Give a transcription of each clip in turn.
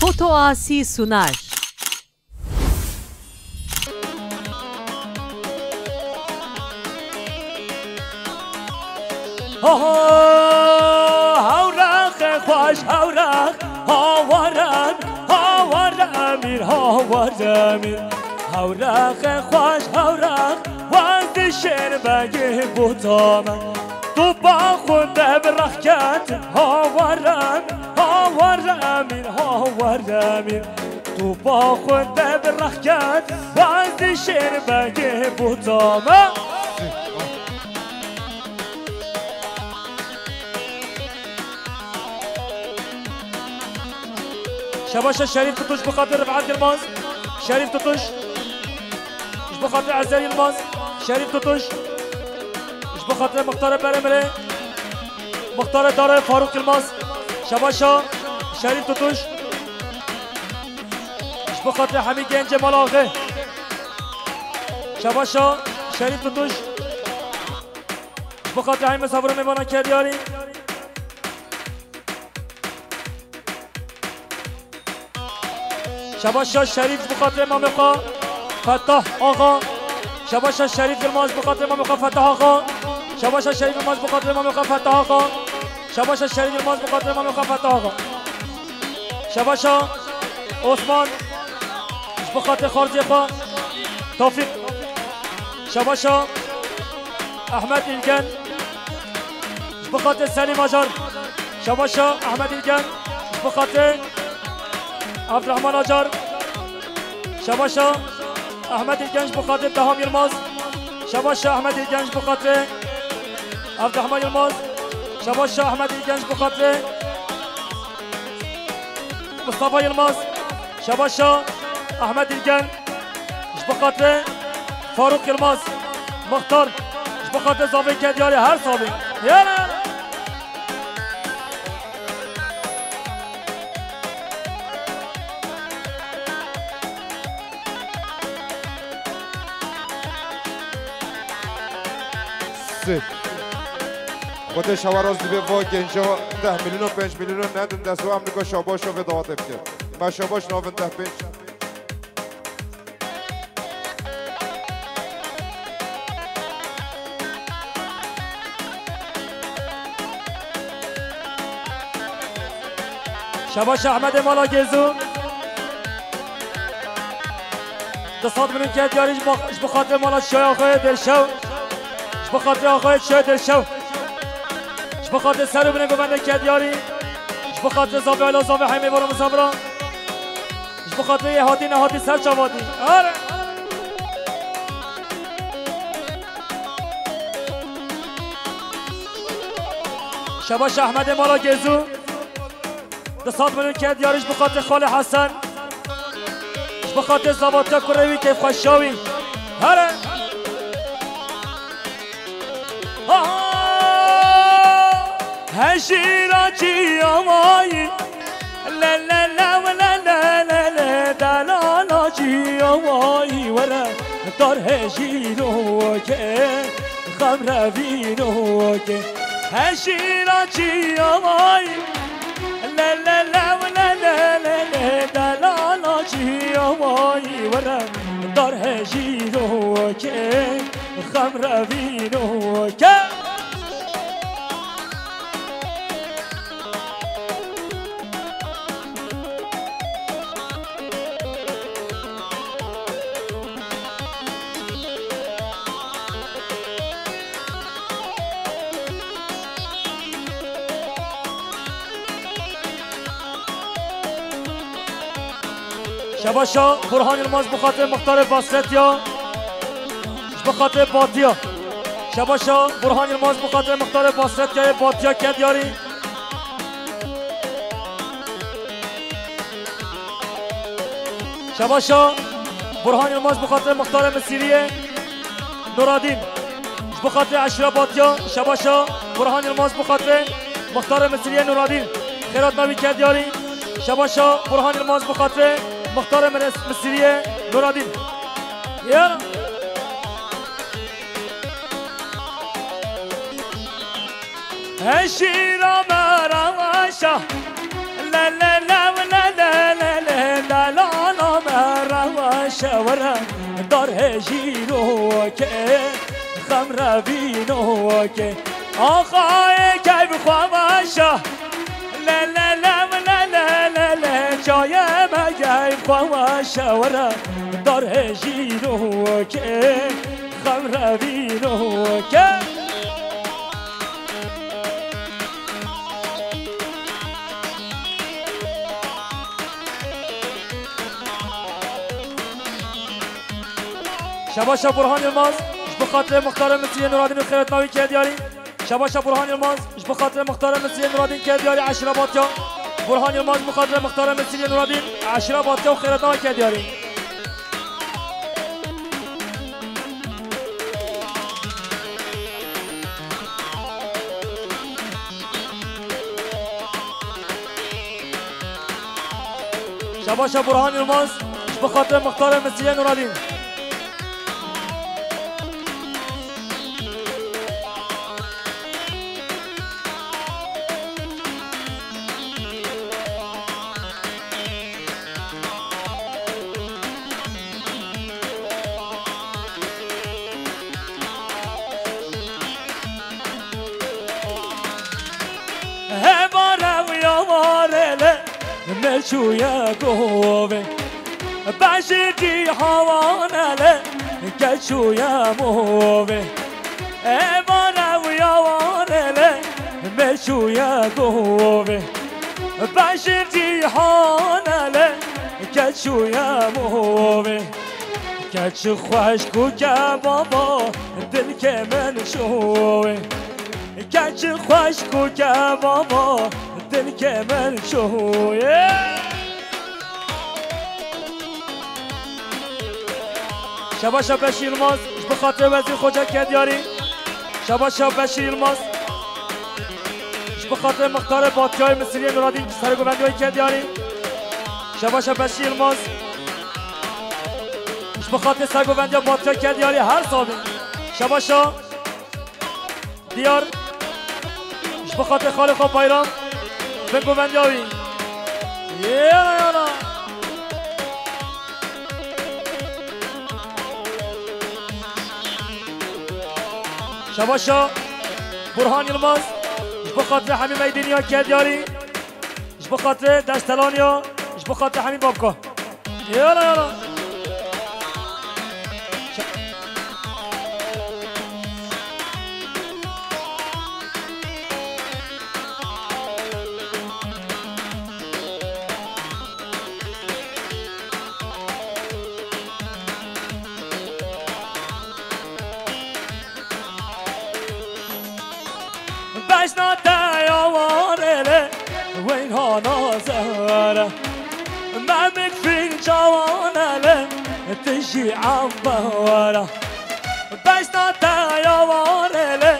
Foto Asi sunar. هاورخ خوش هاورخ هاورم هاورمیر هاورمیر هاورخ خوش هاورخ وقت شعر بگه بودم تو با خود برخکت هاورم هاورمیر هاورمیر تو با خود برخکت وقت شعر بگه بودم شباشا شريف تطش بخاطر رفعت الماز شريف تطش مش بخاطر عزاري الماز شريف تطش مش بخاطر مختار برمري مختار دار فاروق الماز شباشا شريف تطش مش بخاطر حميد جنج ملاغه شباشا شريف تطش مش بخاطر هاي مسافر ميمانا كدياري شباشا شريف بخاطر امام آقا فتاح آقا شباشا شريف الماز بخاطر امام آقا فتاح آقا شباشا شريف الماز بخاطر امام آقا فتاح آقا شباشا شريف الماز بخاطر امام آقا فتاح آقا شباشا عثمان بخاطر خارجي آقا توفيق شباشا احمد الجن بخاطر سليم اجر شباشا احمد الجن بخاطر عبد الرحمن اجر شباشا احمد الجنج بخاطر دهام يلماز شباشا احمد الجنج بخاطر عبد الرحمن يلماز شباشا احمد الجنج بخاطر مصطفى يلماز شباشا احمد الجنج بخاطر فاروق يلماز مختار بخاطر زاوي كدياري هر صابي يلا خودش هواراز به با گنجا 10 میلیون و 5 میلیون ندن دست و امریکا شاباش رو به دعات بکرد ما شاباش ناون 10 5 شباش احمد مالاگزو 200 میلیون کرد یاریش بخاطر مالا شای آقای دلشو بخاطر آقای شای دلشو بخاطر سر بینه گوونده کدیاری بخاطر زاوی علا زاوی حیمه بارو مصابرا بخاطر یه هادی نهادی سر جوادی آره شباش احمد مالا گزو 200 میلیون کدیاریش بخاطر خال حسن بخاطر زباطه کروی که خوشاوی آره هشيراتي يومي لا لا لا ولا لا لا لا دلالاتي يومي ورا دار هشيروك خمر فينوك هشيراتي يومي لا لا لا ولا لا لا لا دلالاتي يومي ورا دار هشيروك خمر فينوك شباشا برهان الماز بخاطر مختار باسرتیا بخاطر باتیا شباشا برهان الماز بخاطر مختار باسرتیا باتیا کدیاری شباشا برهان الماز بخاطر مختار مسیریه نورادین بخاطر عشرا باتیا شباشا برهان الماز بخاطر مختار مسیریه نورادین خیرات نبی کدیاری شباشا برهان الماز بخاطر مختار مسیریه نورادین یالا هشیرا مرا لا لا لا لا لا لا هجينو که خمر بینو که آقای که بخوامشا لا لا لا لا لا لا لا جای مگه بخوامشا ورا دار هجینو که خمر بینو که شباشا برهان الماز بخاطر مختار مصری نورالدین خیرت ناوی که دیاری شباشا برهان الماز بخاطر مختار مصری نورالدین که دیاری عشرباتیا برهان الماز بخاطر مختار مصری نورالدین عشرباتیا و خیرت ناوی که دیاری شباشا برهان الماز بخاطر مختار مصری نورالدین مشویا گوه باشی هوانله کشویا موه بارا ویاوانله مشویا گوه باشی هوانله کشویا موه کش خوش کو که بابا دل که من شوه کش خوش کو که بابا دل که من شوه شباشا بشیر ماز بخاطر وزیر خوجا کدیاری شباشا بشیر ماز بخاطر مختار باتیای مصری نورالدین سرگوبندی های کدیاری شباشا بشیر ماز بخاطر سرگوبندی باتیای کدیاری هر سالی شباشا دیار بخاطر خالق و بایرام سرگوبندی هایی یانا شباشا برهان الماز بخاطر حمیم ایدینیا کدیاری بخاطر دشتلانیا بخاطر حمیم بابکا یالا بشنا تیاوانه وین ها نازره من مکفین جوانه تجی عم بواره بشنا تیاوانه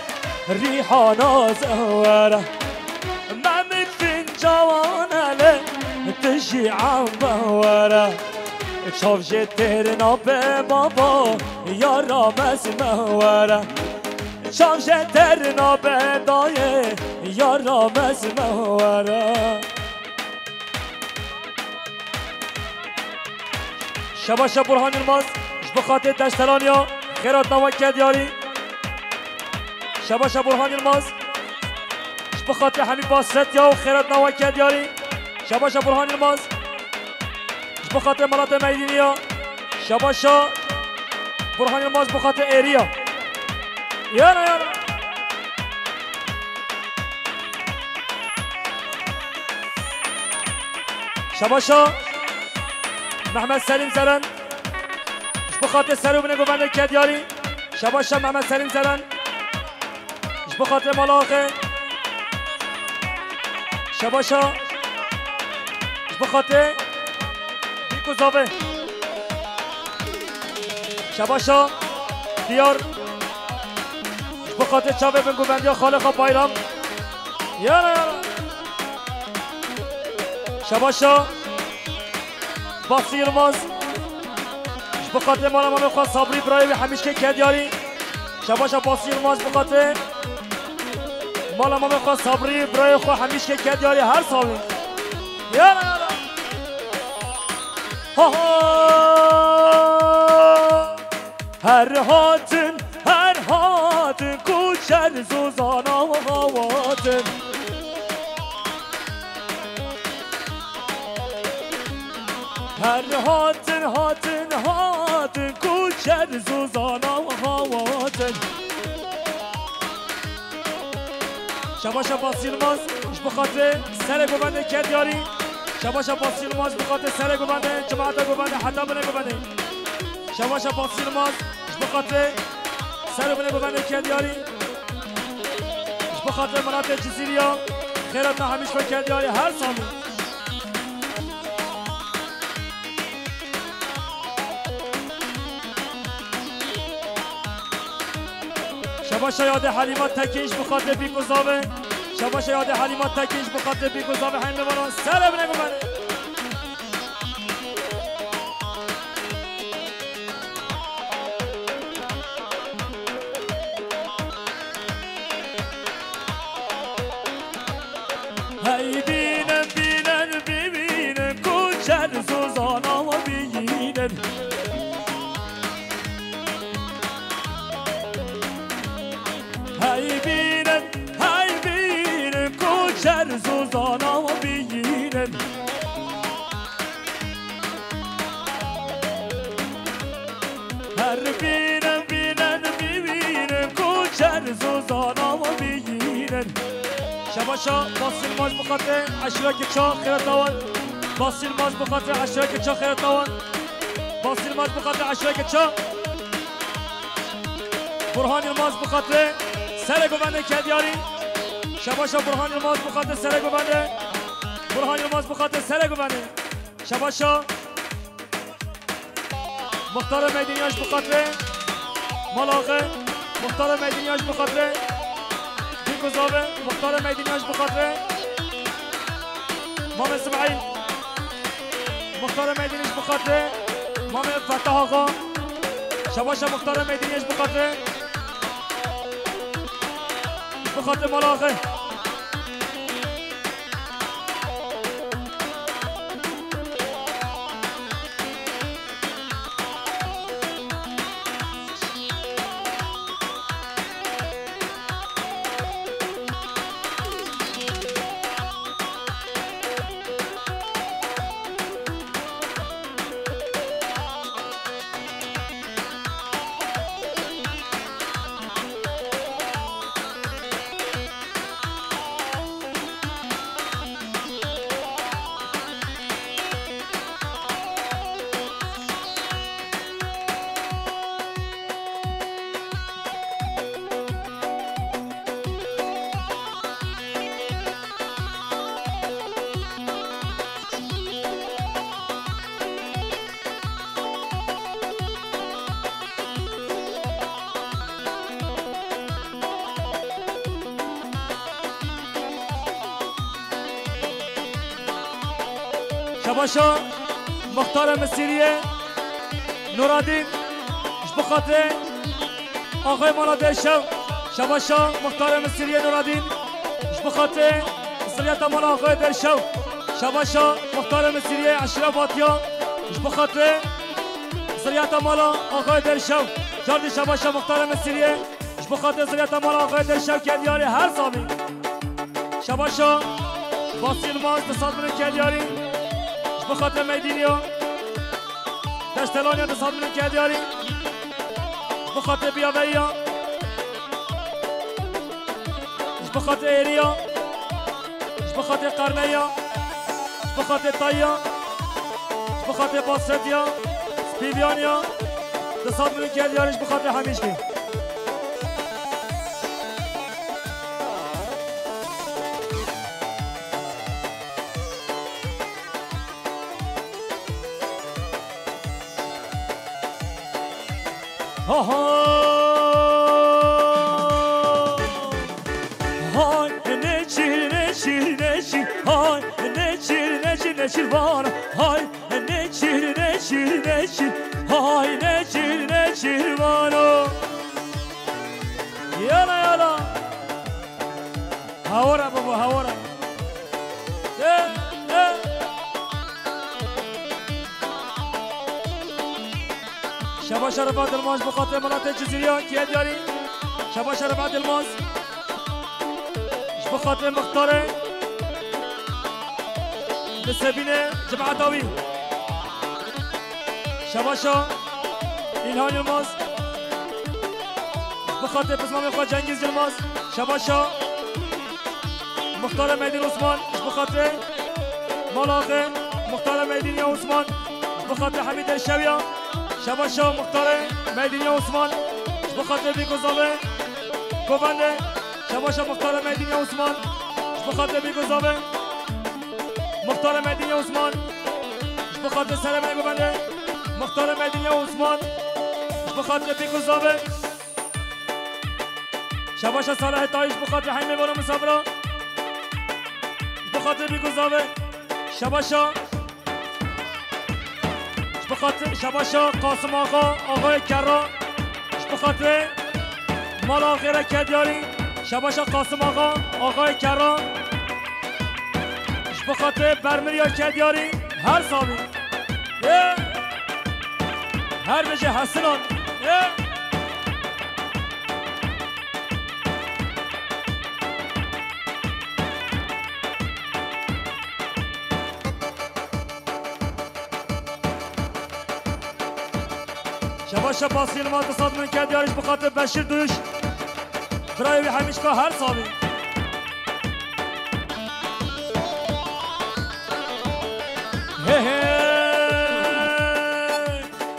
ریحا نازره من مکفین جوانه تجی عم بواره چاو جتر نابه بابا یارا مزموره چاو جتر نابه دایه یارا مزموره شباشا برهان الماز بخاطر دشتلانیا خیرات نوک کدیاری شباشا برهان الماز بخاطر همین باستیا و خیرات نوک کدیاری شباشا برهان الماز بخاطر ملات میدینیا شباشا برهان الماز بخاطر ایریا یانا شباشا محمد سلیم زرن بخاطر سروبن گوبنده کدیاری شباشا محمد سلیم زرن بخاطر ملاقه شباشا بخاطر بیکو زاوه شباشا دیار بخاطر چاوه بن گوبندی ها خالقا بایرام یانا شباشا باسی الماز بخاطر مالا ما میخواد صبری برای همیشه کدیاری شباشا باسی الماز بخاطر مالا ما میخواد صبری برای خود همیشه کدیاری هر سالی یانا ها ها هر هاتن کوچر زوزانا و هواتن هر هاتن کوچر زوزانا و هواتن شباشا باسیلماز اش بخاطر سر گوبنده کردیاری شباشا باسیلماز بخاطر سر گوبنده جماعت گوبنده حتی بنه گوبنده شباشا باسیلماز اش بخاطر سر بنه گوبنده کردیاری اش بخاطر مناطق جزیریا خیراتنا همیش کن کردیاری هر سامی شباشا یاد حلیمات تکیش بخاطر بیگذابه شباشا یاد حلیمات تکیش بخاطر بیگذابه همین ببران سر بنه گوبنده هی ببینن کوچر زوزانا و بینن هی بینن کوچر زوزانا و بینن هر بینن کوچر زوزانا و بینن شباشا باسیلماز بخاطر اشراک چا خیرت آوان باسیلماز بخاطر اشراک چا خیرت آوان باسیلماز بخاطر اشراک چا برهان الماز بخاطر سر گوبنده کردیاری شباشا برهان الماز بخاطر سر گوبنده برهان الماز بخاطر سر گوبنده شباشا مختار میدینیاش بخاطر ملاقه مختار میدینیاش بخاطر گذابه مختار میدینیاش بخاطر مام اسماعیل مختار میدینیش بخاطر مام فتح آقا شباشا مختار میدینیش بخاطر ملاقه شباشا مختار مسیریه نورادین اش بخاطر آقای مالا درشو شباشا مختار مسیریه نورادین اش بخاطر اصلیت مالا آقای درشو شباشا مختار مسیریه اشرف آتیا اش بخاطر اصلیت مالا آقای درشو جاردی شباشا مختار مسیریه اش بخاطر اصلیت مالا آقای درشو کندیاری هر سامی شباشا باسیلماز تصاد من کندیاری بخاطر میدینیا دشتلانیا تصاد من کندیاری بخاطر بیاویا بخاطر ایریا بخاطر قرنیا بخاطر تایا بخاطر باسرتیا سپیویانیا تصاد من کندیاریش بخاطر همیشگی های نچیر های نچیر بارا های نچیر های نچیر بارا یالا هورا بابا هورا شباش رفعت الماس بخاطر مناطق جزيرية كياد ياري شباش رفعت الماس بخاطر مختاره لسبينه جماعة طويل شباشا إلهان الماس بخاطر بسمام اخوة جنگيز الماس شباشا مختار ميدين عثمان بخاطر ملاقه مختار ميدين يا عثمان بخاطر حميد الشوية شباشا مختار ميدين يا عثمان بخاطر بيكو زاوه گوونده شباشا مختار ميدين يا عثمان بخاطر بيكو زاوه مختار ميدين يا عثمان بخاطر سلامه گوونده مختار ميدين يا عثمان بخاطر بيكو زاوه شباشا صالح تايش بخاطر حيمه بارو مسافره بخاطر بيكو زاوه شباشا بخاطر شباشا قاسم آقا آقای کرا بخاطر مال آخره کدیاری شباشا قاسم آقا آقای کرا بخاطر برمریا کدیاری هر سالی هر بجه حسنان شباشا باصيل ما تصاد من كاد يارش بخاطر بشير دوش درايوي حميشكا هر صابي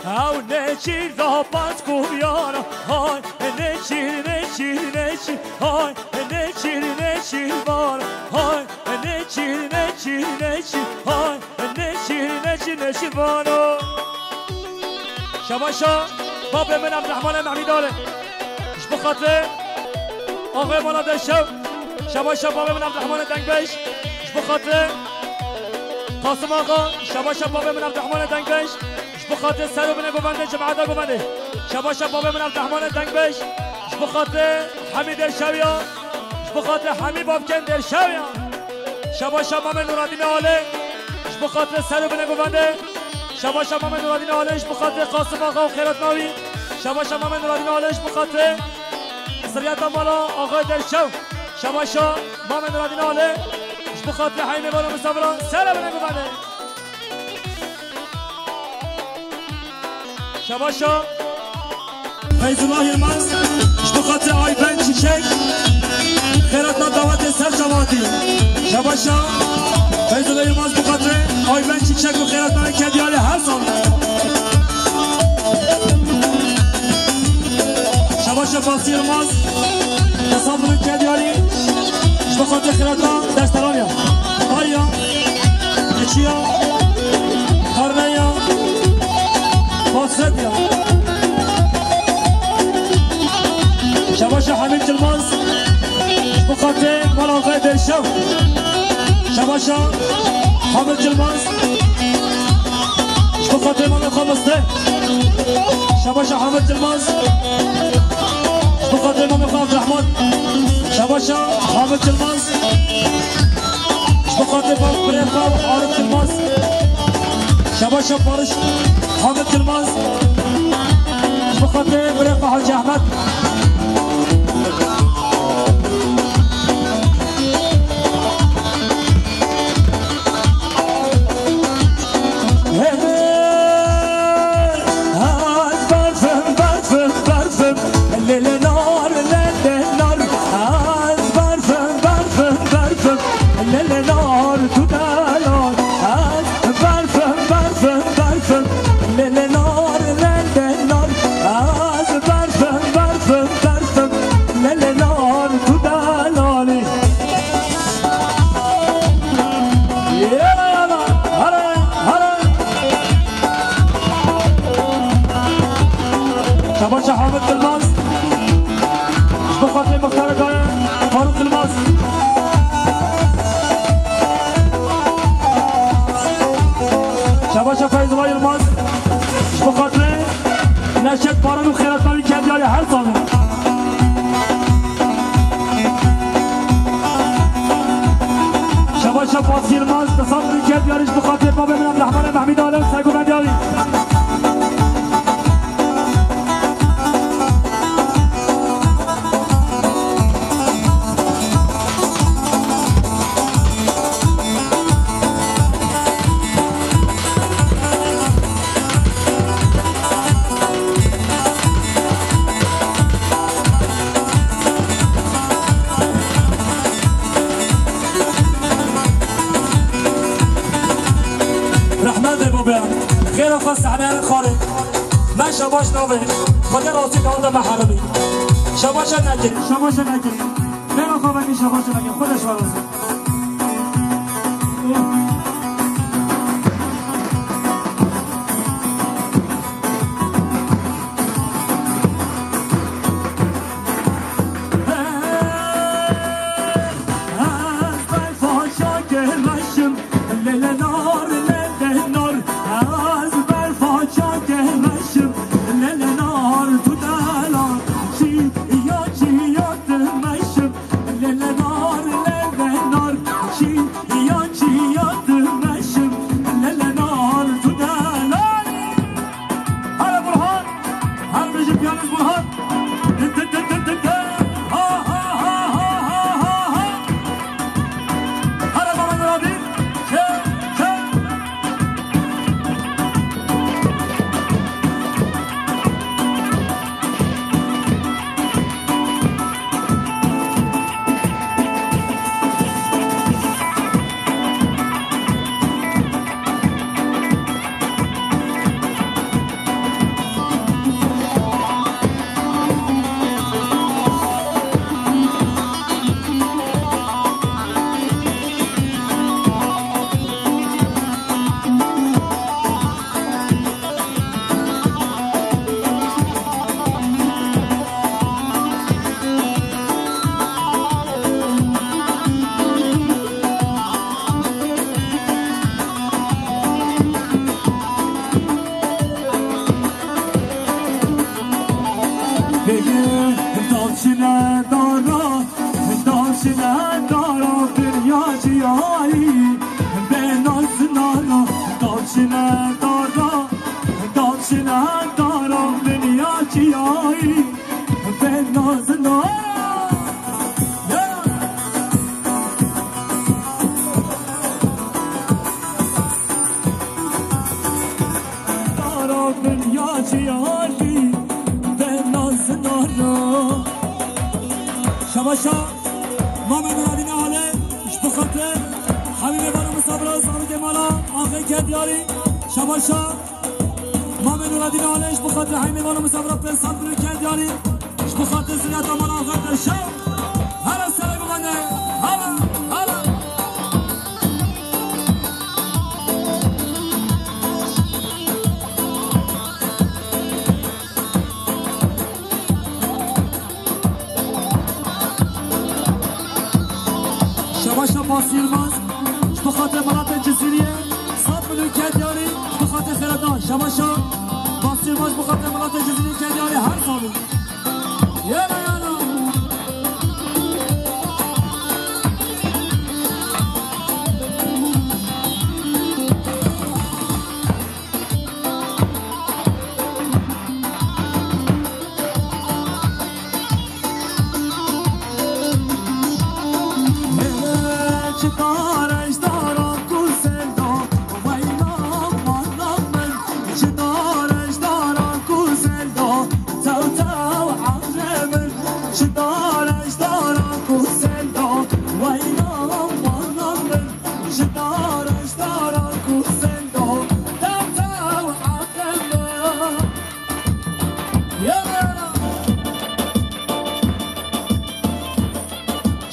هاو نشير ذا باسكو بيانا هاي نشير هاي نشير بانا هاي نشير هاي نشير بانا شباشا باب من عبد الرحمن محميداله اش بخاطر آقای منادر شو شباشا باب من عبد الرحمن دنگبش اش بخاطر قاسم آقا شباشا باب من عبد الرحمن دنگبش اش بخاطر سرو بن گوونده جماعت گوونده شباشا باب من عبد الرحمن دنگبش اش بخاطر حمید الشویا اش بخاطر حمید بابکن درشویا شباشا مام نورالدین آله اش بخاطر سرو بن گوونده شباشا مام نورالدین آلش بخاطر قاسم آقا و خیرات ناوی شباشا مام نورالدین آلش بخاطر سریعت مالا آقای درشو شباشا مام نورالدین آلش بخاطر حیمه بالا مسافران سلام نگو بنده شباشا فیض الله المنز بخاطر آیبن چیچک خیرات نا دعوت سر جوادی شباشا فیض الله المنز بخاطر آیبن چیچک و خیرات نا کدیالی هر سال شباشا فاسی المنز تصابر کدیالی بخاطر خیرات نا دسترانیا آیا نچیا کارنیا فاسدیا شباشا حمید المنز بخاطر ملاقه درشو شباشا حمید المنز بخاطر مال خامسته شباشا حمید المنز بخاطر مال عبد الرحمن شباشا حمید المنز بخاطر بريفا عارف المنز شباشا بارش حمید المنز بخاطر بريفا حاج احمد شباشا حامد الماس بخاطر مختار داير فاروق الماس شباشا فیض الله الماس بخاطر نشد باران و خیرات مالی کدیالی هر ساله شباشا فاسی الماس تصابر کدیالیش بخاطر باب من عبد الرحمن محمید آلم سگو بندیالی بو بیا غیر خاص حنان خارج من شباش نوه خدا راستی داده محرمی شباش نکن نه خوابه که شباش نکن خودش ورازه شباشا ما من رادین آله اش بخاطر حبیب بارو مصابره صاحب جمالا آخه کدیاری شباشا ما من رادین آله اش بخاطر حبیب بارو مصابره پر صاحب کدیاری اش بخاطر سریعت ما آخر شب هلا سلام بگنده هلا شباشا باسیرماز بخاطر ملات جزیریه صاحب ملو کدیاری بخاطر خردان شباشا باسیرماز بخاطر ملات جزیریه کدیاری هر صابی یالا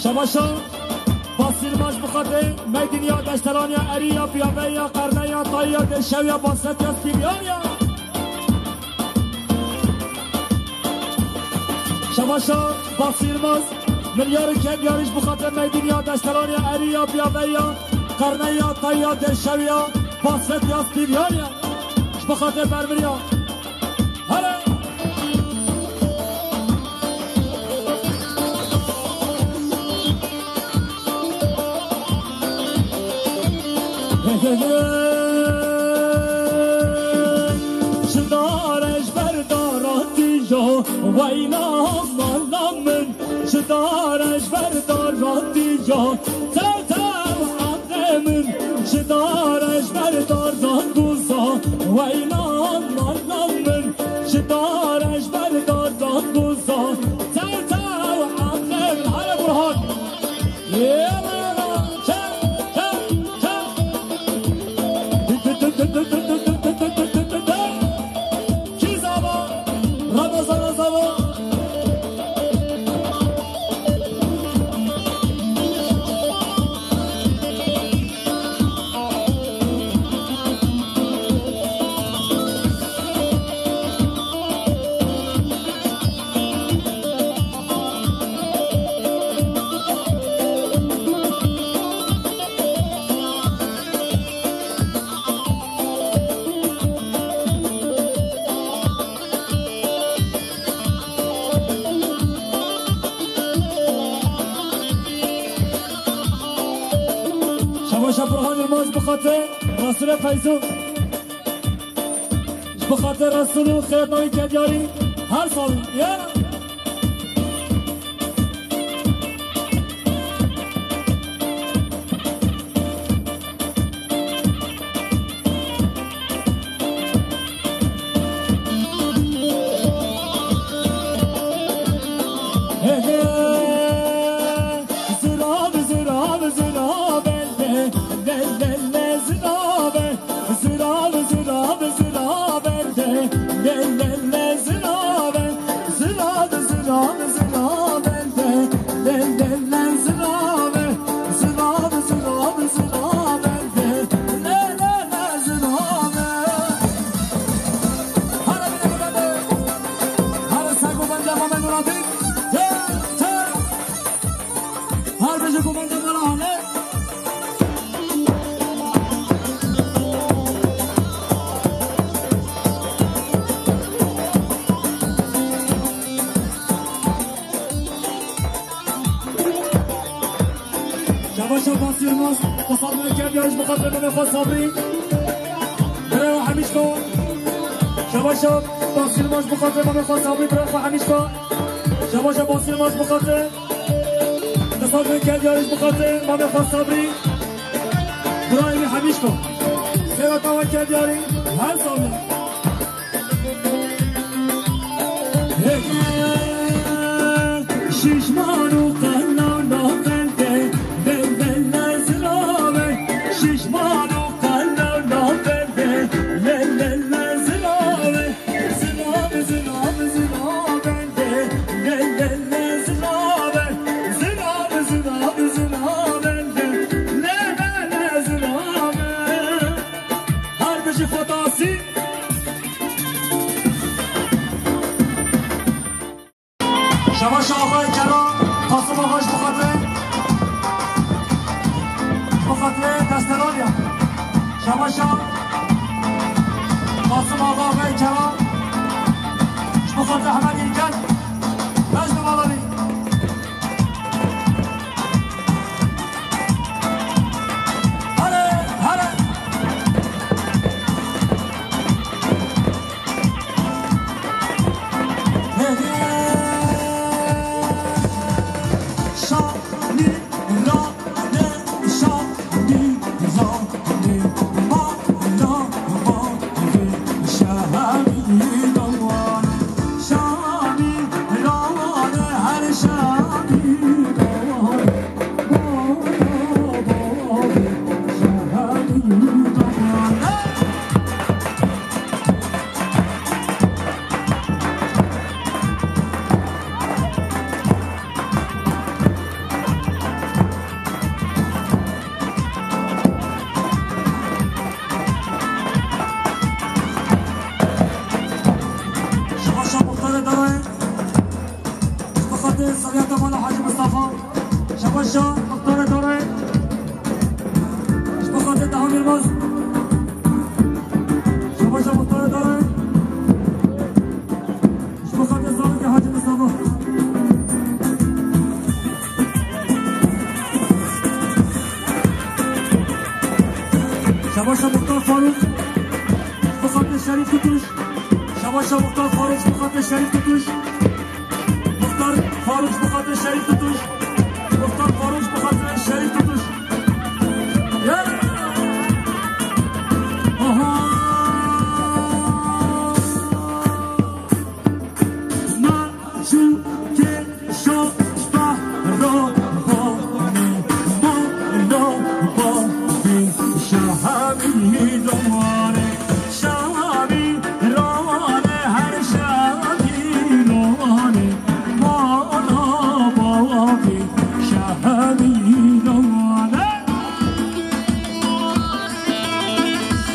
شباشا باسیرماز بخاطر میدینیا دشترانیا اریا پیابیا قرنیا طایا دشویا باستیا سپیریا شباشا باسیرماز ملیار کدیاریش بخاطر میدینیا دشترانیا اریا پیابیا قرنیا طایا دشویا باستیا سپیریا بخاطر بربریا هلا شدارش برداراتی جو وینا مالامن شدارش برداراتی جو تا عقمن شدارش برداراتی وینا مالامن شدارش برداراتی تا عقمن هلا برهان يلا بخاطر رسول فیضون بخاطر رسول خیرنامی کدیاری هر سال شباشا باصير ماش بخاطر ما بخواست صابري برافو حميشكا شباشا باصير ماش بخاطر تصابري كديارش بخاطر ما بخواست صابري برايمي حميشكا خيرا طوال كدياري هل صابري شيشمانو قلنا قلبي بل بل نزلامي شيشمانو قلنا قلبي بل بل شباش آقای کرام قاسم آقاش بخاطر دسترالیا شباش قاسم آقای کرام بخاطر احمد یلکن مجد مالانی شباشا مختار داره بخاطر دهان الماز شباشا مختار داره بخاطر زاویه حاجی مصطفی شباشا مختار فاروق بخاطر شریف توش شباشا مختار فاروق بخاطر شریف توش مختار فاروق بخاطر شریف توش مختار فاروق بخاطر شریف توش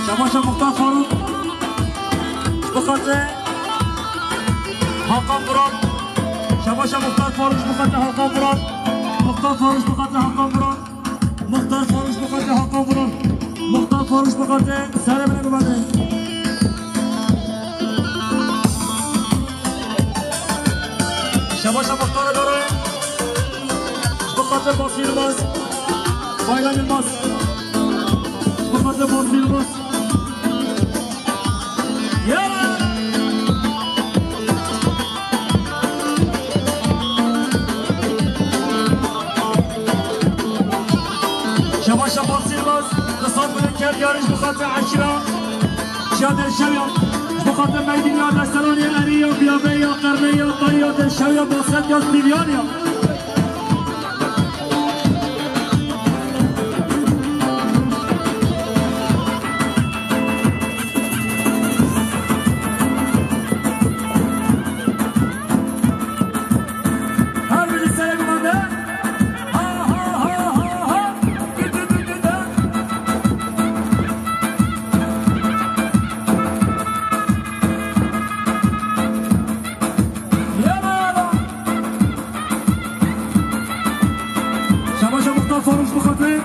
شباشا مختار فاروق بخاطر حقا مراد شباشا مختار فاروق بخاطر حقا مراد مختار فاروق بخاطر حقا مراد مختار فاروق بخاطر حقا مراد مختار فاروق بخاطر سر منه ببنده شباشا مختار داره بخاطر باصیر باز بایران الماس بخاطر بازی باز یالا شباشا بازی باز قصاد بودن کرد یارش بخاطر عشرا شادر شویا بخاطر میدین یا دسترانی اری یا بیابه یا قرنه یا قاری یا دل شویا باست یا بیلیان یا فاروق بخاطر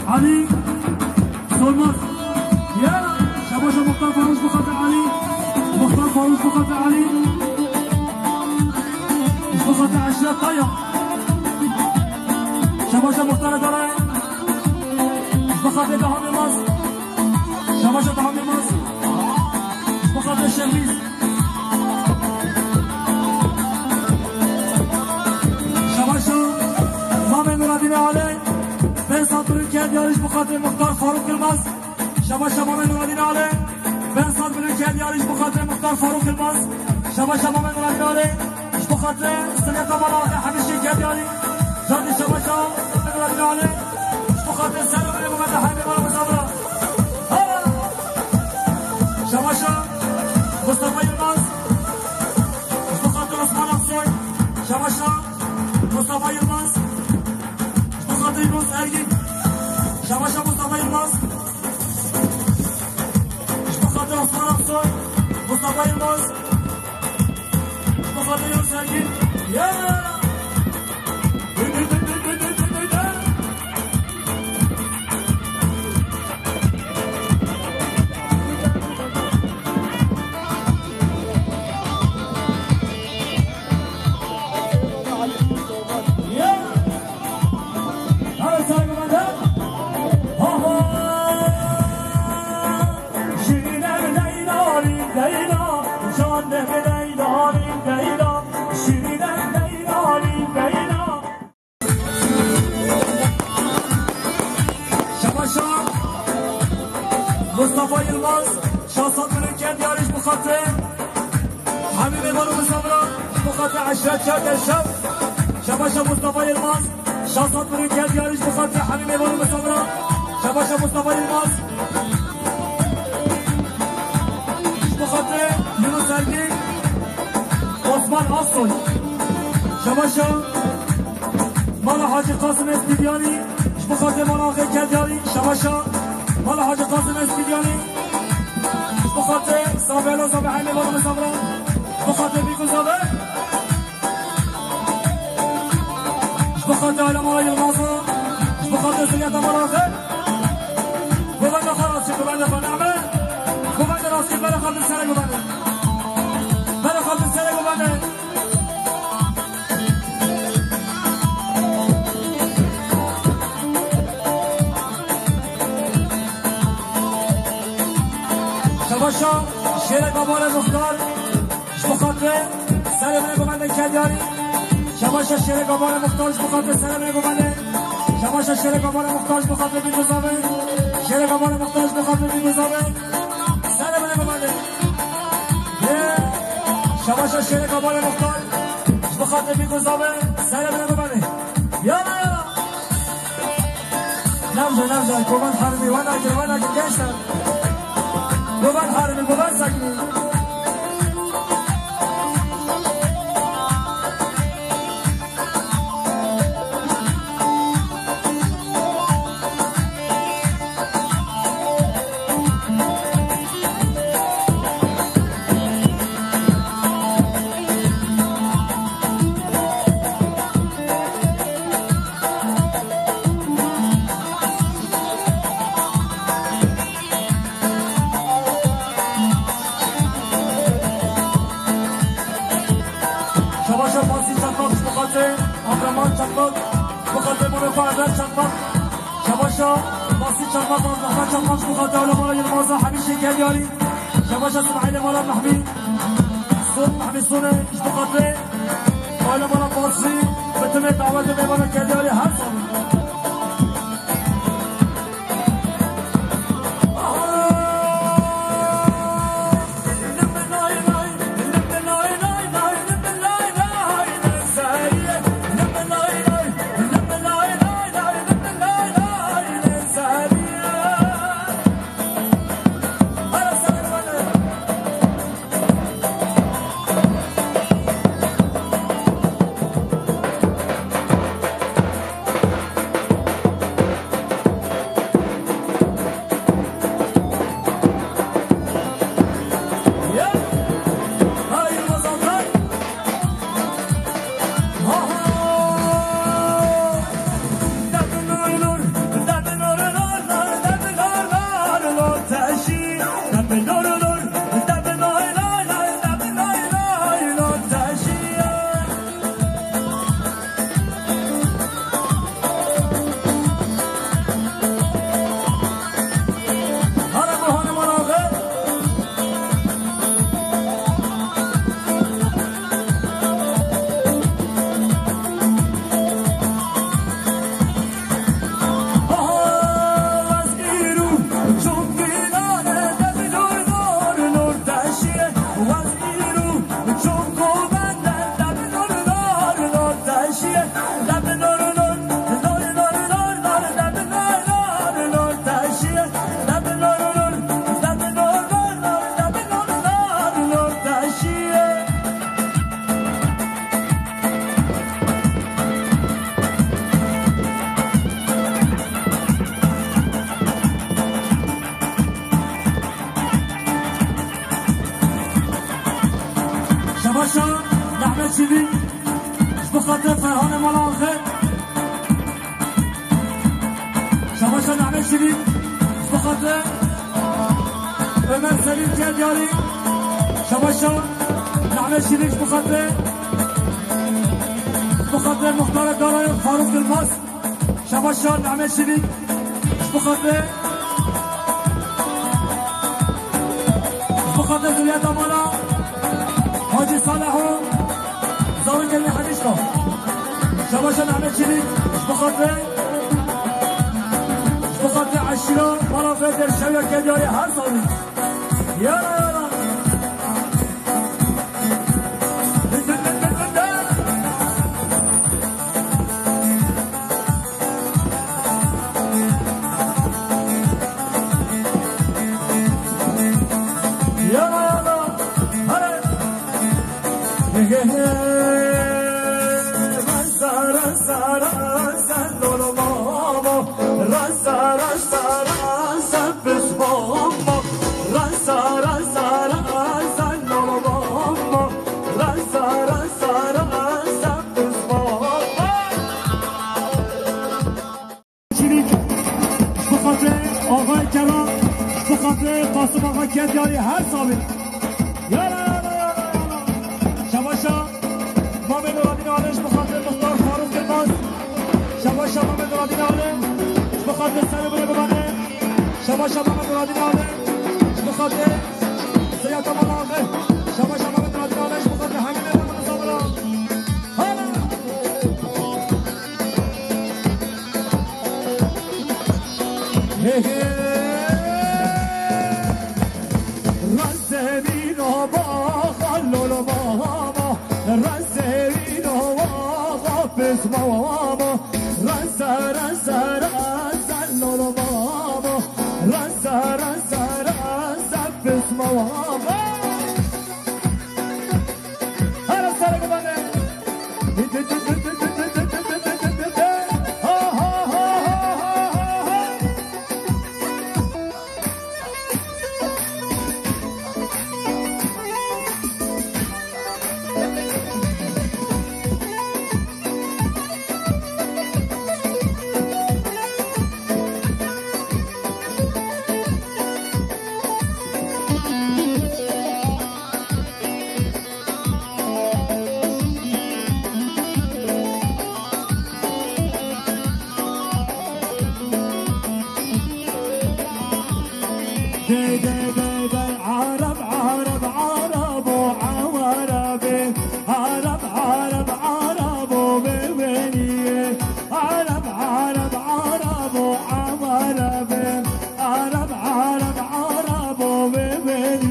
علي سولماس يلا شباشا مختار فاروق بخاطر علي مختار فاروق بخاطر علي بخاطر عشرة طيب شباشا مختار داري بخاطر دهامي ماس شباشا دهامي ماس بخاطر شميس شباشا مامن مرادین علی به ساتور کرد یارش بخاطر مختار فاروق الماس شباشا مامن مرادین علی به ساتور کرد یارش بخاطر مختار فاروق الماس شباشا مامن مرادین علی بخاطر سنت بالا همیشه کرد یاری زادی شباشا مامن مرادین علی بخاطر سلام محمد حبیب الله مصابرا شباشا مصطفی الماس بخاطر عثمان افسوی شباشا مصطفی الماس مصطفى يونس ارجل شباشا مصطفى يونس مصطفى عثمان افسوي مصطفى يونس مصطفى يونس ارجل يا مصطفى يلماس شاصت من الكاد يارش بخاطر حبيبي بارو مصابرا بخاطر عشرة شاد الشاب شباشا مصطفى يلماس شاصت من الكاد يارش بخاطر حبيبي بارو مصابرا شباشا مصطفى يلماس بخاطر يونس ارجل عثمان افسوي شباشا مالا حاجي قاسم اسبيدياني بخاطر مالا آخر كاد ياري شباشا مالا حاج قاسم اسپیدیانی بخاطر صابر و صابر حیمه بارو مصابران بخاطر بیکو صابر بخاطر علم آقای المازو بخاطر سلیت مراخر گوبند خراسی گوبند فنعمه گوبند راسی بره خالد سر گوبنده بره خالد سر گوبنده شباشا شیر قبال مختار بخاطر سر من گوبنده کدیاری شباشا شیر قبال مختار بخاطر سر من گوبنده شباشا شیر قبال مختار بخاطر بیگزابه شیر قبال مختار بخاطر بیگزابه سر من گوبنده شباشا شیر قبال مختار بخاطر بیگزابه سر من گوبنده یالا یالا نمزه گوبند حرمی ونگی گشتن گوبند حرمی گوبند سکنی شباشا باسی شرمات محمد شرمات بخاطر علماء الموضوع حبيب شكاياري شباشة اسماعيل مراد محمي صوت محمي صوني ايش بخاطر علماء الفارسي بتم دعوات ميمون الكاياري حسن شباشا نحمد شبي بخاطر فرهان ملاخه شباشا نحمد شبي بخاطر عمر سليم كادياري شباشا نحمد شبي بخاطر مختار دارای فاروق دلماس شباشا نحمد شبي بخاطر زولیه دامانا حاجی صالحو زاوی جلی حدیث شباشا نحمد شبی بخاطر عشیرا مرافع در شویه کدیاری هر سالی یالا قاسم آقا کدیاری هر ثابت یالا شباشا مامد رادین آلش بخاطر مختار فاروق دلماز شباشا مامد رادین آلش بخاطر سر بره ببانه شباشا مامد رادین آلش بخاطر سیاد ملاقه شباشا مامد رادین آلش بخاطر همین رمان صابرا حالا ماما رزا رزا رزا لولو ماما رزا رزا رزا بس ماما هر سر گمانه دي دي دي دي عرب عرب عرب وعوارب عرب عرب عرب وبيبني عرب عرب عرب وعوارب عرب عرب عرب وبيبني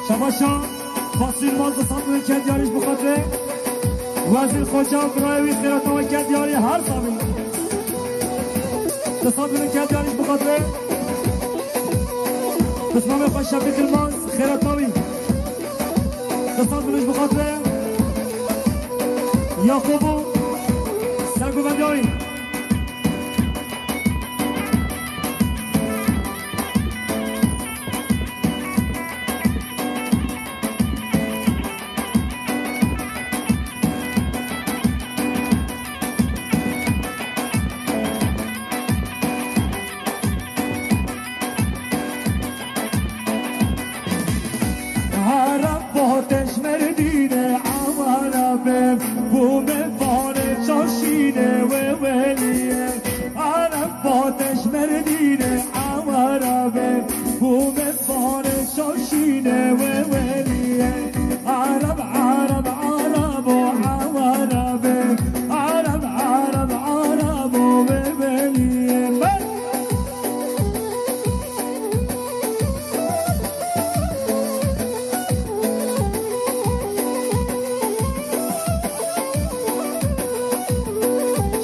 شباشا فاصل ماز صابون کدیاریش بخاطر وزیر خوشا برایوی خیرات و کدیاری هر صابون صابون کدیاریش بخاطر بسمام خوش شفیق الماز خیراتاوی صابونش بخاطر یاقوبو سرگو بندیاری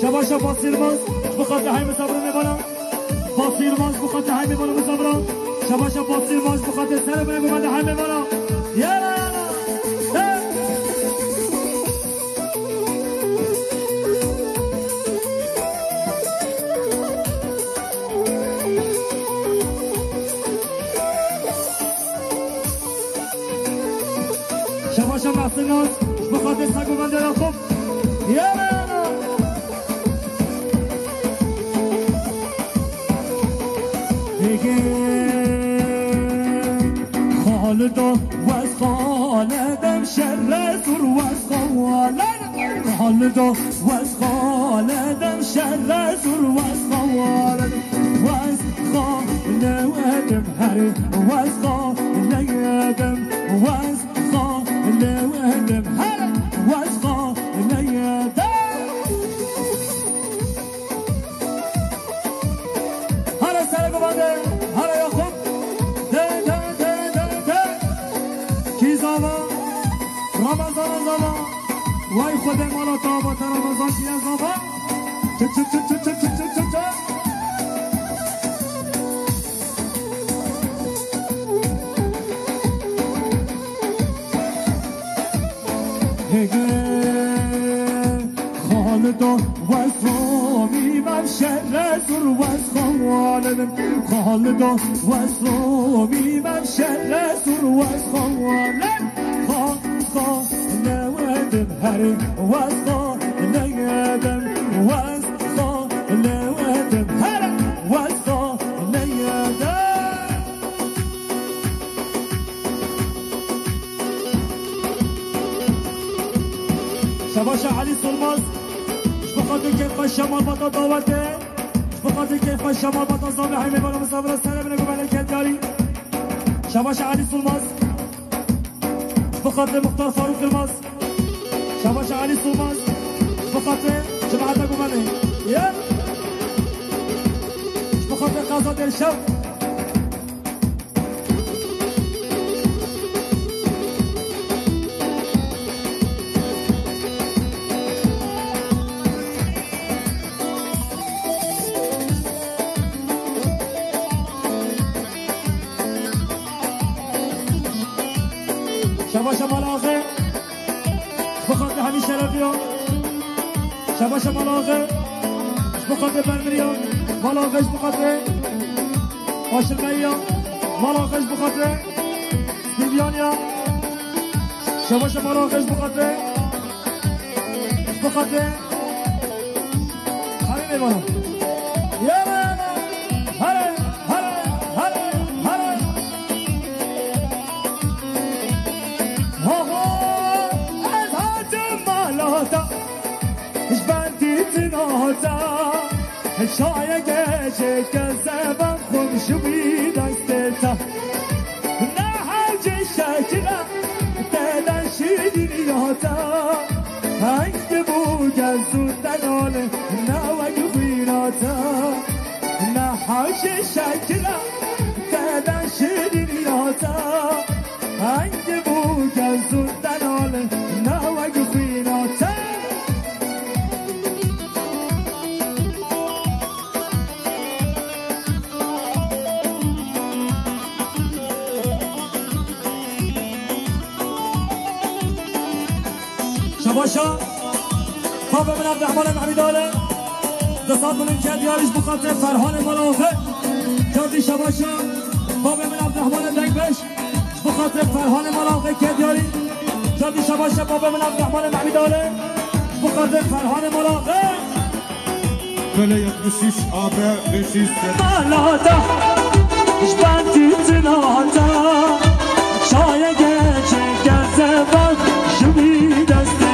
شباشا فاصل ماز بخاطر های مسابقه میبانم فاصل ماز بخاطر های میبانم مسابقه شباشا فاصل ماز بخاطر سر بنه بخاطر های میبانم یالا شباشا محسن ناز بخاطر سگو بنده را خوب یالا خالدا واس خالدم شر زور واس خالد خالدا واس خالدم شر زور واس خالد واس خالدم هر واس خالدم واس خالدم هر واس خالدم هر سر گوانده هر یاخوب رمضان زمان وای خود مالا تابات رمضان چیه زمان چه چه چه چه چه چه چه چه هگه خالدا واسمی من شر زور واس خالدم خالدا واسمی من شر زور واس خالدم نودم هري واسقى نيادم واسقى نودم هري واسقى نيادم شباشا علي سلماز بخاطر كيف الشمال بطا دعوته بخاطر كيف الشمال بطا صابي حيمي بنا مصابر السنة بنقو بنا الكداري شباشا علي سلماز بخاطر مختار فاروق الماز شباشا علي سلماز بخاطر جماعة قماني يا بخاطر قاضي ديال الشوق شباشا ملاغه بخاطر همین شرفیان شباشا ملاغه بخاطر برمریان ملاغش بخاطر آشرمهیان ملاغش بخاطر دیویانیان شباشا ملاغش بخاطر همین میمانم یه هره زبان خون شوی دستتا نه حج شکلا دادن شیرینیاتا هنگ بود از اون دناله نه وگو خیراتا نه حج شکلا دادن شیرینیاتا هنگ بود از اون دناله نه وگو خیراتا شباشا بابا من عبدالرحمن محمیداله دستان من که دیارش بخاطر فرحان ملافه جادی شباشا بابا من عبدالرحمن دنگبش بخاطر فرحان ملافه که دیاری جادی شباشا بابا من عبدالرحمن محمیداله بخاطر فرحان ملافه فلیت بشیش آبه بشیش مالاتا اشبانتی تناتا شایه گچه گزه بال شبی دسته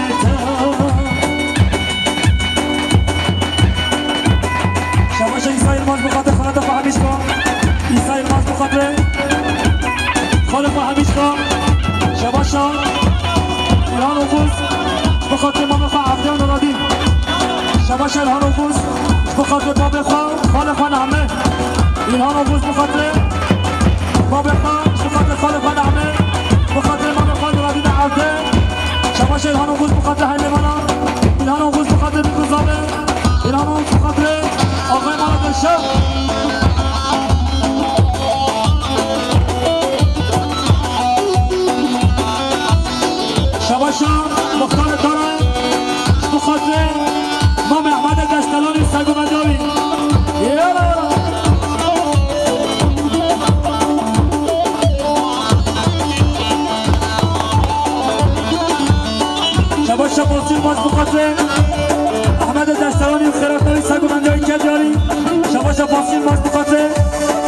شباشا ایسای الماز بخاطر خالد و حمیشکا ایسای الماز بخاطر خالد و حمیشکا شباشا ایران و فوز بخاطر مام خواه عبدیان رادین شباشا ایران و فوز بخاطر باب خواه خالد خواه نعمه ایران و فوز بخاطر باب خواه بخاطر خالد خواه نعمه بخاطر مام خواه رادین عبده شباشا ایران و فوز بخاطر حیلیمانا ایران و فوز بخاطر بیکوزابه ایران و فوز بخاطر آقای مرد شب شباشا مختار دارم بخاطر مام احمد دستلانی سگو مداوی شباشا موسیقی باز بخاطر احمد دستلانی و خیراتناوی سگو مداوی که دیاری شباشا پاسیل باز بخاطر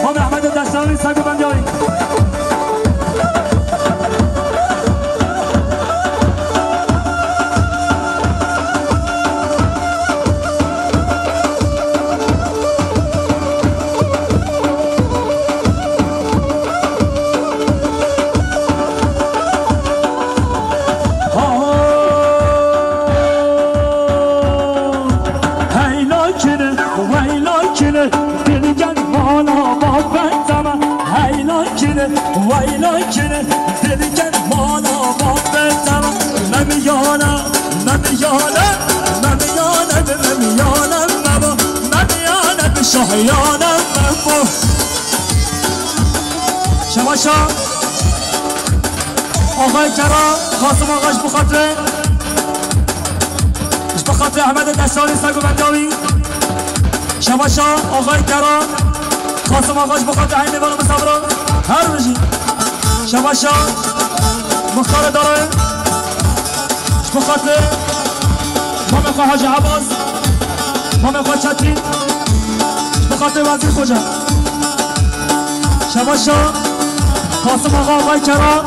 مام احمد دستلانی سگو مداوی ويلكن دلكن مانا بابتما مميانا مميانا مميانا بمميانا مبا مميانا بشهيانا مبا شباشا آقای کرام خاصم آقاش بخاطر اش بخاطر احمد دستانی سگو بنداوی شباشا آقای کرام خاصم آقاش بخاطر حین دیوان مصابران هر رجی شباشا مختار داره بخاطر مام خواه حاج عباس مام خواه چترین بخاطر وزیر خوجه شباشا قاسم آقا آقای کرام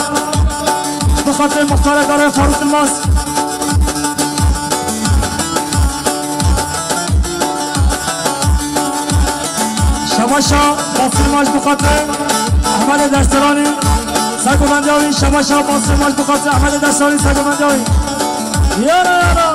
بخاطر مختار داره فاروق الماس شباشا باسرماش بخاطر احمد دسترانی سگو بندیاوی شباشا باسرماش بخاطر احمد دسترانی سگو بندیاوی یارا یارا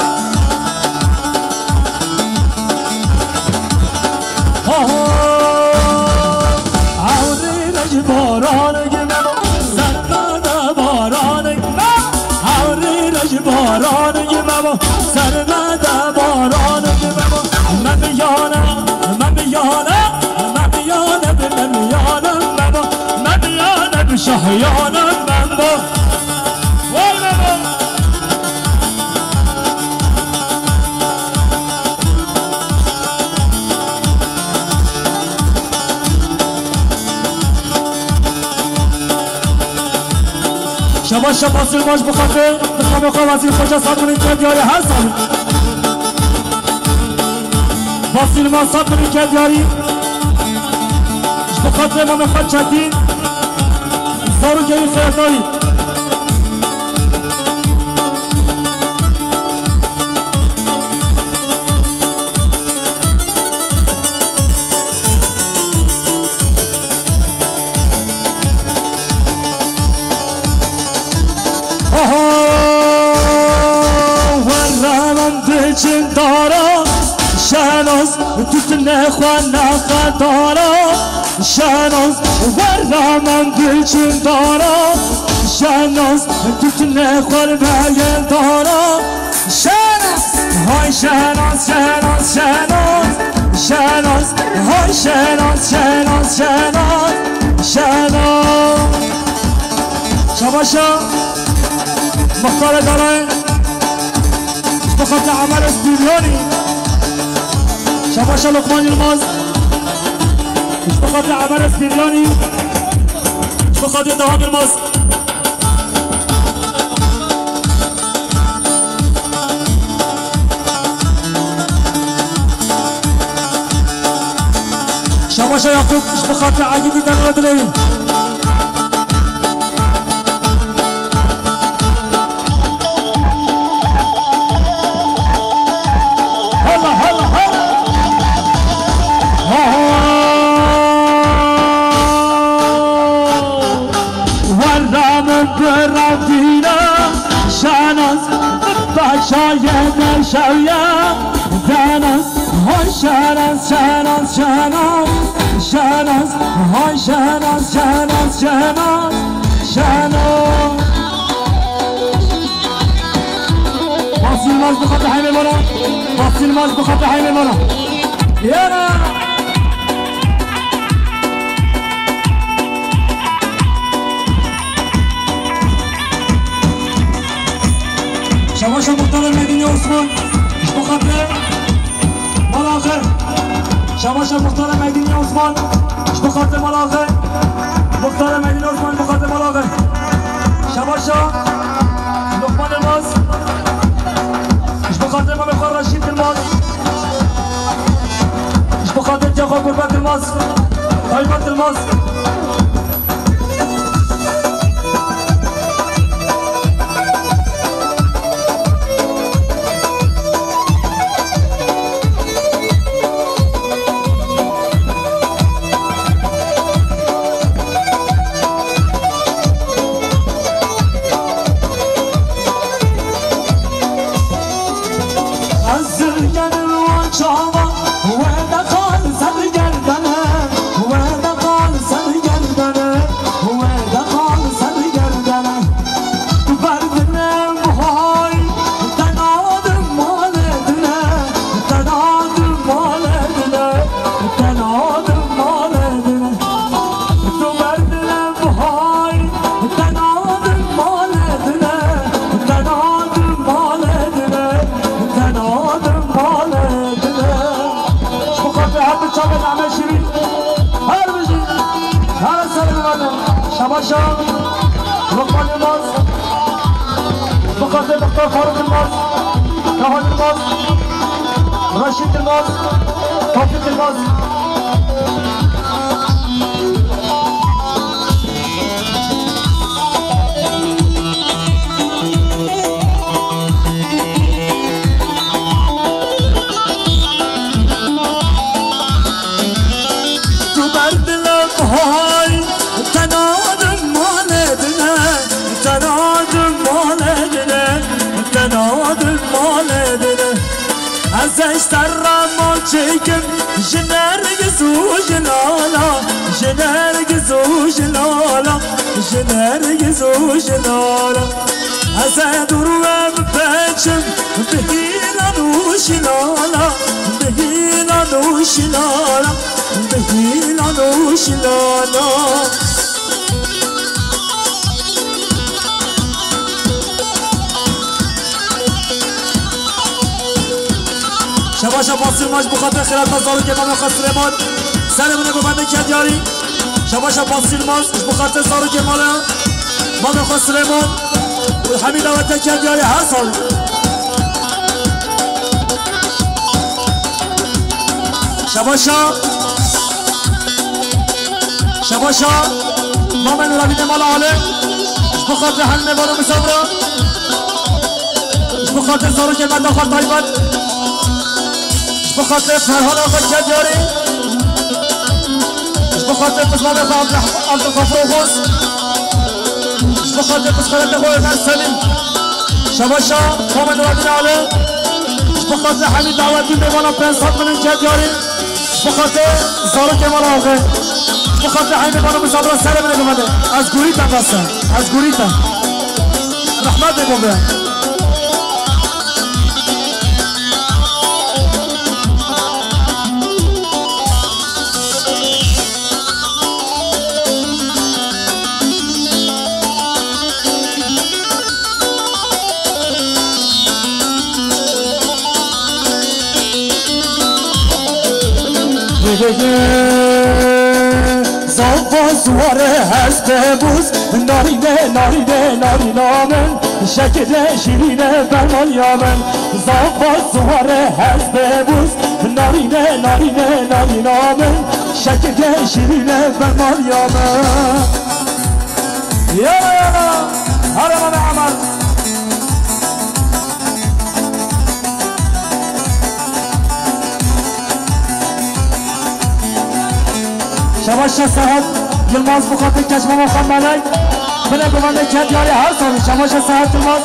عوضی رج بارانگی ممو سرمد بارانگی عوضی رج بارانگی ممو سرمد بارانگی ممو ممیانم ممیانم ممیانم ممیانم ممو ممیانم شهیانم ممو وای ممو شباشا باسل باش بخاطر بخوام خواه وزیر خوجه ساد منی که دیاری هر سال باسل ما ساد منی که دیاری بخاطر ما مخواد چندین زارو گهی خیرداری دارا شناز توتن خوانا دارا شناز ورا من دلچون دارا شناز توتن خوار بگل دارا شناز های شناز شناز شناز شناز های شناز شناز شناز شناز شباشا مختار دارای بخاطر عمل استودیونی شباشا لقمان الماز بخاطر عمل استودیونی بخاطر دهان الماز شباشا يعقوب بخاطر عقيدي دار الدليل شاید شاید دانس های شانس شانس شانس شانس های شانس شانس شانس شانس باصیل ماز بخاطر حیمه مولا باصیل ماز بخاطر حیمه مولا یارا شباشا مختار مدینی عثمان بخاطر مال آخر شباشا مختار مدینی عثمان بخاطر مال آخر مختار مدینی عثمان بخاطر مال آخر شباشا لقمان الماز بخاطر ما بخار رشید الماز بخاطر جاخا قربت الماز طیبت الماز شباشا لقمان الماز بخاطر مختار فاروق الماز نهاد الماز رشید الماز توفیق الماز ازش ترمال چکم جنرگز و جلالا جنرگز و جلالا جنرگز و جلالا از دروم بچم بهیلان و شلالا بهیلان و شلالا بهیلان و شلالا شباشا باصیل ماش بخاطر خیرات مزارو که ماما خواست سلیمان سرمونه گوبنده کرد یاری شباشا باصیل ماش بخاطر زارو که ماما خواست سلیمان و همین دعوته کرد یاری هر سال شباشا ماما نورابین مال عاله بخاطر حل نوانو مسابرا بخاطر زارو که من داخل طایبت بخاطر فرهان آقا کدیاری بخاطر بزمان عبد الغفور غوث بخاطر بزخارت خوی سلیم شباشا محمد رابین عالی بخاطر همین دعوتی میوانا پنسات من انجد یاری بخاطر زارو کمال آقا بخاطر همین میوانا مصابرا سر من نگمده از گوریتا بستن از گوریتا رحمت بگم به زواره هست بوز نارینه نارینه نارینامن شکل شیرینه برمان یامن زواره هست بوز نارینه نارینه نارینامن شکل شیرینه برمان یامن یالا یالا هرمان عمل شباش صاحب یلماز بخاطر کشمه مخم ملک بله گوانده کت یاری هر سالی شباش صاحب یلماز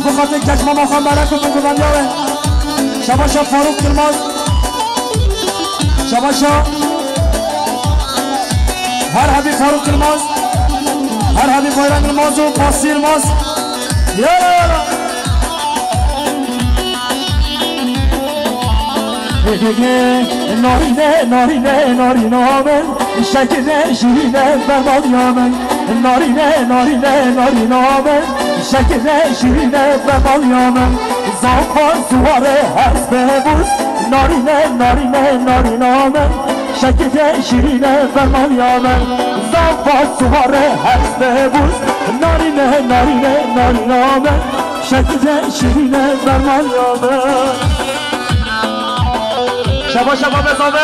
بخاطر کشمه مخم ملک و گوانده یاره شباش فاروق یلماز شباش هر حبی فاروق یلماز هر حبی بایران یلماز و پاسی یلماز یالا یالا نارینه نارینه نارینامن شکل شیرینه برمان یامن نارینه نارینه نارینامن شکل شیرینه برمان یامن زنبان سواره هست ببوز نارینه نارینه نارینامن شکل شیرینه برمان یامن زنبان سواره هست ببوز نارینه نارینه نارینامن شکل شیرینه برمان یامن شبا شبا بزامه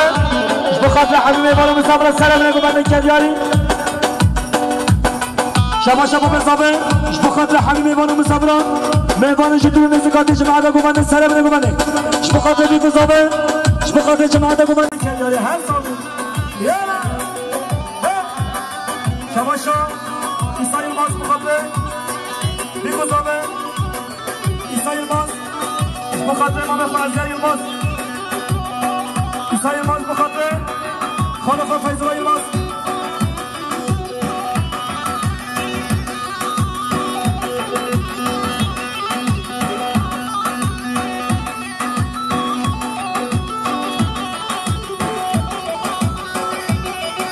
بخاطر حبیب ایوانو مسافر سلام نگو من کدیاری شبا شبا بزامه بخاطر حبیب ایوانو مسافر میوان جدول نزدیکات جماعت گو من سلام نگو من بخاطر بی بزامه بخاطر جماعت گو من کدیاری هر سامی یالا شبا شبا ایسای باز بخاطر بی بزامه ایسای باز بخاطر امام فرزیاری باز ایسای ماز بخاطر خالقا فیضلای ماز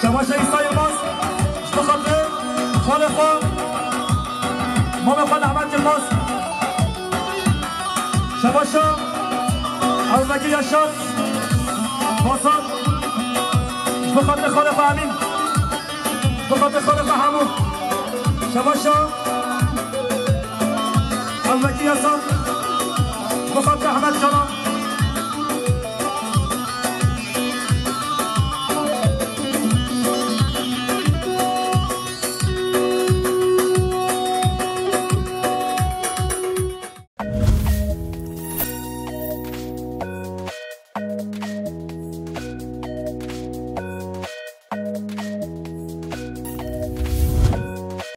شباش ایسای ماز بخاطر خالقا مام خال احمد جلماز شباشا اوزکی یاشار باسان بخاطر خالق امین بخاطر خالق حمود شباشا اوزکی یاسان بخاطر احمد جلال